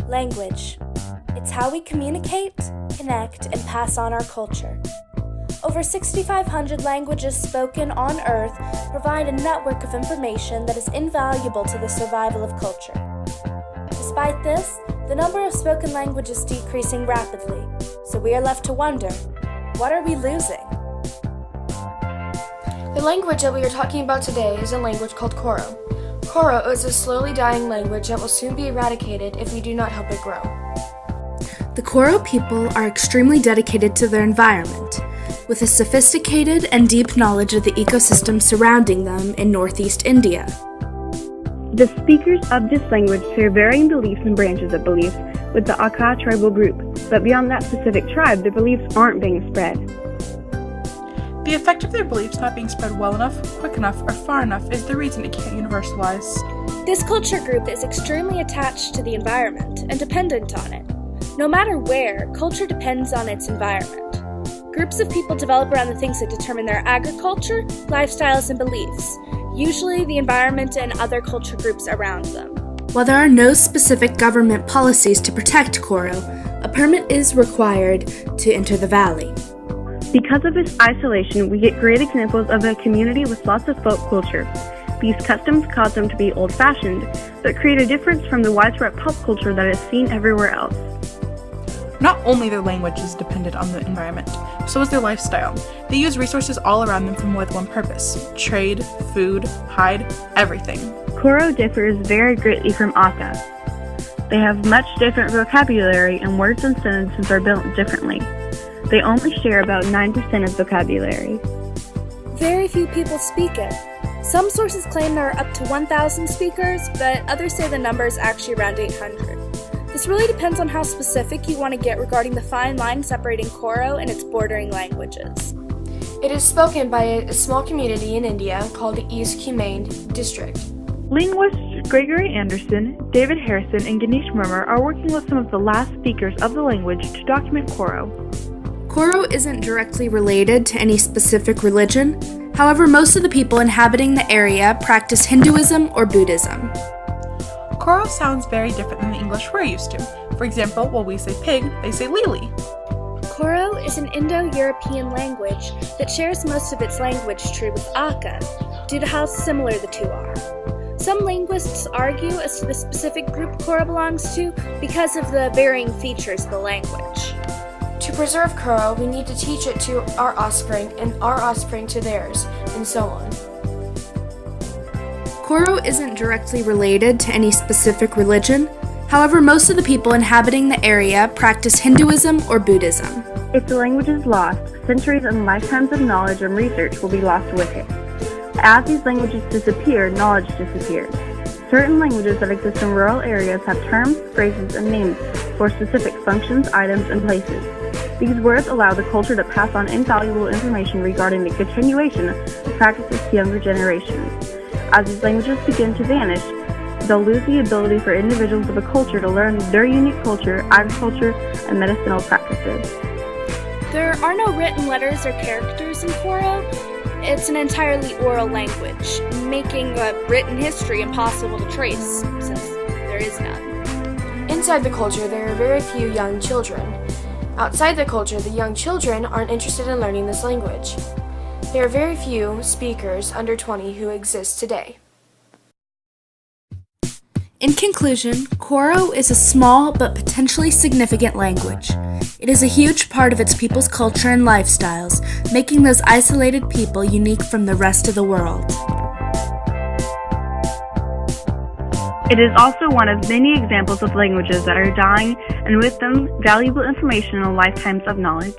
Language. It's how we communicate, connect, and pass on our culture. Over 6,500 languages spoken on Earth provide a network of information that is invaluable to the survival of culture. Despite this, the number of spoken languages is decreasing rapidly, so we are left to wonder, what are we losing? The language that we are talking about today is a language called Koro. Koro is a slowly dying language that will soon be eradicated if we do not help it grow. The Koro people are extremely dedicated to their environment, with a sophisticated and deep knowledge of the ecosystem surrounding them in northeast India. The speakers of this language share varying beliefs and branches of beliefs with the Aka tribal group, but beyond that specific tribe, their beliefs aren't being spread. The effect of their beliefs not being spread well enough, quick enough, or far enough is the reason it can't universalize. This culture group is extremely attached to the environment and dependent on it. No matter where, culture depends on its environment. Groups of people develop around the things that determine their agriculture, lifestyles, and beliefs, usually the environment and other culture groups around them. While there are no specific government policies to protect Koro, a permit is required to enter the valley. Because of this isolation, we get great examples of a community with lots of folk culture. These customs cause them to be old-fashioned, but create a difference from the widespread pop culture that is seen everywhere else. Not only their language is dependent on the environment, so is their lifestyle. They use resources all around them for more than one purpose: trade, food, hide, everything. Koro differs very greatly from Aka. They have much different vocabulary, and words and sentences are built differently. They only share about 9% of vocabulary. Very few people speak it. Some sources claim there are up to 1,000 speakers, but others say the number is actually around 800. This really depends on how specific you want to get regarding the fine line separating Koro and its bordering languages. It is spoken by a small community in India called the East Kumaon district. Linguists Gregory Anderson, David Harrison, and Ganesh Murmur are working with some of the last speakers of the language to document Koro. Koro isn't directly related to any specific religion. However, most of the people inhabiting the area practice Hinduism or Buddhism. Koro sounds very different than the English we're used to. For example, while we say pig, they say lily. Koro is an Indo-European language that shares most of its language tree with Aka, due to how similar the two are. Some linguists argue as to the specific group Koro belongs to because of the varying features of the language. To preserve Koro, we need to teach it to our offspring, and our offspring to theirs, and so on. Koro isn't directly related to any specific religion. However, most of the people inhabiting the area practice Hinduism or Buddhism. If the language is lost, centuries and lifetimes of knowledge and research will be lost with it. As these languages disappear, knowledge disappears. Certain languages that exist in rural areas have terms, phrases, and names for specific functions, items, and places. These words allow the culture to pass on invaluable information regarding the continuation of practices to younger generations. As these languages begin to vanish, they'll lose the ability for individuals of a culture to learn their unique culture, agriculture, and medicinal practices. There are no written letters or characters in Koro. It's an entirely oral language, making written history impossible to trace, since there is none. Inside the culture, there are very few young children. Outside the culture, the young children aren't interested in learning this language. There are very few speakers under 20 who exist today. In conclusion, Koro is a small but potentially significant language. It is a huge part of its people's culture and lifestyles, making those isolated people unique from the rest of the world. It is also one of many examples of languages that are dying, and with them, valuable information and lifetimes of knowledge.